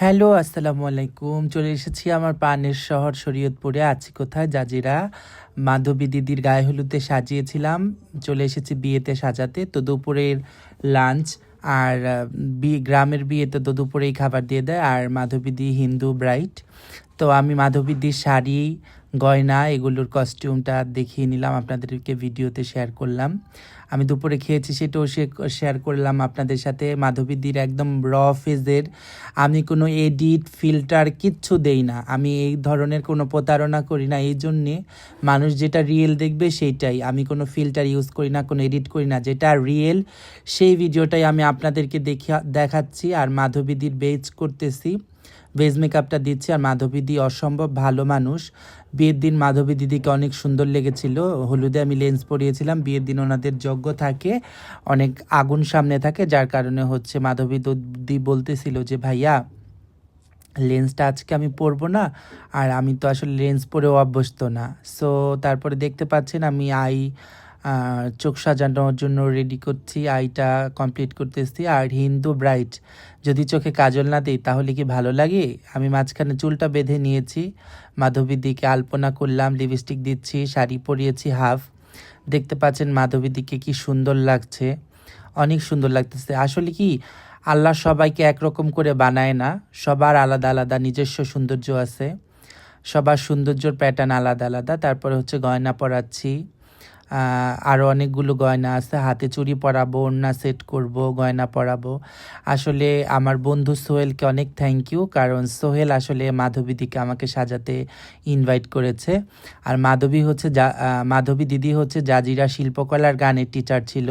Hello, আসসালামু আলাইকুম। চলে এসেছি আমার প্রাণের শহর শরীয়তপুরে। আছি কোথায়? জাজিরা। মাধবী দিদির গায়ে হলুদে সাজিয়েছিলাম। চলে এসেছি বিয়েতে সাজাতে। তো দুপুরের লাঞ্চ আর গ্রামের বিয়েতে তো দুপুরেই খাবার দিয়ে দেয়। আর মাধবী দি হিন্দু ব্রাইড। তো আমি মাধবী দির শাড়ি, গয়না এগুলোর কস্টিউমটা দেখিয়ে নিলাম, আপনাদেরকে ভিডিওতে শেয়ার করলাম। আমি দুপুরে খেয়েছি সেটাও শেয়ার করলাম আপনাদের সাথে। মাধবীদির একদম র ফেজের, আমি কোনো এডিট ফিল্টার কিচ্ছু দেই না। আমি এই ধরনের কোনো প্রতারণা করি না, এই জন্যে মানুষ যেটা রিয়েল দেখবে সেইটাই। আমি কোনো ফিল্টার ইউজ করি না, কোনো এডিট করি না। যেটা রিয়েল সেই ভিডিওটাই আমি আপনাদেরকে দেখাচ্ছি। আর মাধবীদির বেজ করতেছি, বেজ মেকআপটা দিচ্ছি। আর মাধবীদি অসম্ভব ভালো মানুষ। বিয়ের দিন মাধবী দিদিকে অনেক সুন্দর লেগেছিল। হলুদে আমি লেন্স পরিয়েছিলাম। বিয়ের দিন ওনাদের যজ্ঞ থাকে, অনেক আগুন সামনে থাকে, যার কারণে হচ্ছে মাধবী দিদি বলতেছিল যে ভাইয়া লেন্সটা আজকে আমি পরবো না। আর আমি তো আসলে লেন্স পরেও অভ্যস্ত না। সো তারপরে দেখতে পাচ্ছেন আমি চোখ সাজানোর জন্য রেডি করছি, আইটা কমপ্লিট করতেছি। আর হিন্দু ব্রাইট যদি চোখে কাজল না দিই তাহলে কি ভালো লাগে? আমি মাঝখানে চুলটা বেঁধে নিয়েছি, মাধবীর দিকে আলপনা করলাম, লিপস্টিক দিচ্ছি, শাড়ি পরিয়েছি হাফ। দেখতে পাচ্ছেন মাধবীর দিকে কি সুন্দর লাগছে, অনেক সুন্দর লাগতেছে। আসলে কি আল্লাহ সবাইকে একরকম করে বানায় না, সবার আলাদা আলাদা নিজস্ব সৌন্দর্য আছে, সবার সৌন্দর্যর প্যাটার্ন আলাদা আলাদা। তারপরে হচ্ছে গয়না পরাচ্ছি, আরও অনেকগুলো গয়না আছে, হাতে চুড়ি পরাবো, ওড়না সেট করব, গয়না পরাবো। আসলে আমার বন্ধু সোহেলকে অনেক থ্যাংক ইউ, কারণ সোহেল আসলে মাধবীদিকে আমাকে সাজাতে ইনভাইট করেছে। আর মাধবী দিদি হচ্ছে জাজিরা শিল্পকলার গানের টিচার ছিল।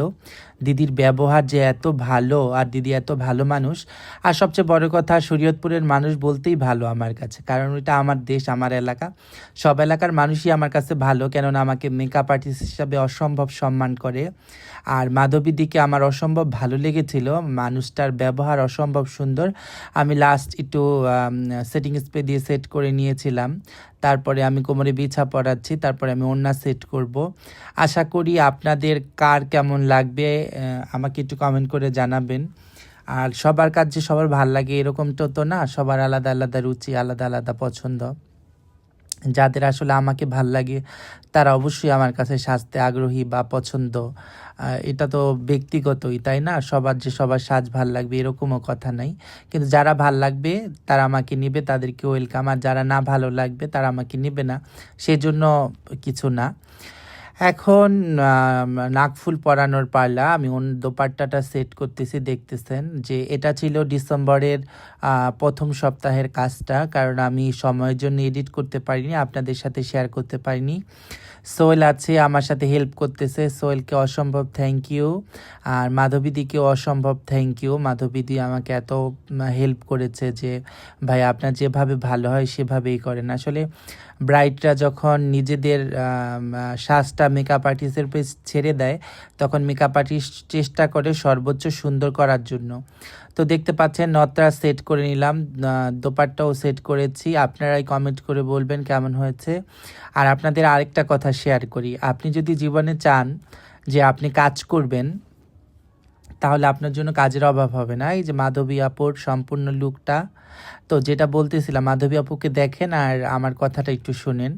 দিদির ব্যবহার যে এত ভালো, আর দিদি এত ভালো মানুষ। আর সবচেয়ে বড় কথা, শরীয়তপুরের মানুষ বলতেই ভালো আমার কাছে, কারণ এটা আমার দেশ, আমার এলাকা। সব এলাকার মানুষই আমার কাছে ভালো, কেননা আমাকে মেকআপ আর্টিস্ট হিসাবে অসম্ভব সম্মান করে। আর মাধবীদিকে আমার অসম্ভব ভালো লেগেছিল, মানুষটার ব্যবহার অসম্ভব সুন্দর। আমি লাস্ট একটু সেটিং স্প্রে দিয়ে সেট করে নিয়েছিলাম। তারপরে আমি কোমরে বিছা পরাচ্ছি, তারপরে আমি ওড়না সেট করব। আশা করি আপনাদের কার কেমন লাগবে আমাকে একটু কমেন্ট করে জানাবেন। আর সবার কাজ যে সবার ভাল লাগে এরকমটা তো না, সবার আলাদা আলাদা রুচি, আলাদা আলাদা পছন্দ। যাদের আসলে আমাকে ভাল লাগে তারা অবশ্যই আমার কাছে সাজতে আগ্রহী বা পছন্দ। এটা তো ব্যক্তিগতই, তাই না? সবার যে সবার সাজ ভাল লাগবে এরকমও কথা নাই। কিন্তু যারা ভাল লাগবে তারা আমাকে নেবে, তাদেরকে ওয়েলকাম। আর যারা না ভালো লাগবে তারা আমাকে নেবে না, সেজন্য কিছু না। এখন নাকফুল পরানোর পালা। আমি দোপাট্টাটা সেট করতেছি, দেখতেছেন যে এটা ছিল ডিসেম্বরের প্রথম সপ্তাহের কাজটা, কারণ আমি সময়ের জন্য এডিট করতে পারিনি, আপনাদের সাথে শেয়ার করতে পারিনি। সোহেল আছে আমার সাথে হেল্প করতেছে, সোহেলকে অসম্ভব থ্যাংক ইউ। আর মাধবীদিকেও অসম্ভব থ্যাংক ইউ। মাধবীদি আমাকে এত হেল্প করেছে যে ভাই আপনার যেভাবে ভালো হয় সেভাবেই করেন। আসলে ব্রাইডরা যখন নিজেদের সাজটা মেকআপ আর্টিস্টের উপর ছেড়ে দেয়, তখন মেকআপ আর্টিস্ট চেষ্টা করে সর্বোচ্চ সুন্দর করার জন্য। তো দেখতে পাচ্ছেন নথরা সেট করে নিলাম, দোপাট্টাও সেট করেছি। আপনারাই কমেন্ট করে বলবেন কেমন হয়েছে। আর আপনাদের আরেকটা কথা শেয়ার করি, আপনি যদি জীবনে চান যে আপনি কাজ করবেন, তাহলে আপনার জন্য কাজের অভাব হবে না। এই যে মাধবী আপুর সম্পূর্ণ লুকটা, তো যেটা বলতেছিলাম, মাধবী আপুকে দেখেন আর আমার কথাটা একটু শুনেন।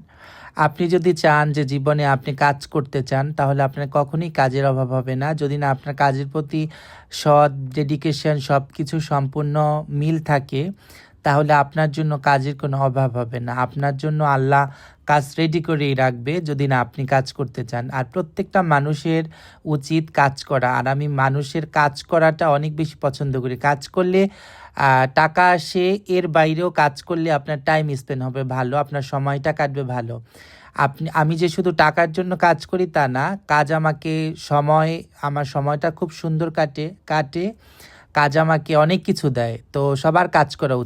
আপনি যদি চান যে জীবনে আপনি কাজ করতে চান, তাহলে আপনার কখনোই কাজের অভাব হবে না। যদি না আপনার কাজের প্রতি সৎ, ডেডিকেশন, সব কিছু সম্পূর্ণ মিল থাকে, তাহলে আপনার জন্য কাজের কোনো অভাব হবে না। আপনার জন্য আল্লাহ কাজ রেডি করেই রাখবে যদি না আপনি কাজ করতে চান। আর প্রত্যেকটা মানুষের উচিত কাজ করা। আর আমি মানুষের কাজ করাটা অনেক বেশি পছন্দ করি। কাজ করলে টাকা আসে, এর বাইরেও কাজ করলে আপনার টাইম স্পেন্ড হবে ভালো, আপনার সময়টা কাটবে ভালো। আমি যে শুধু টাকার জন্য কাজ করি তা না, কাজ আমাকে আমার সময়টা খুব সুন্দর কাটে। কাজ আমাকে অনেক কিছু দেয়। তো সবার কাজ করা উচিত।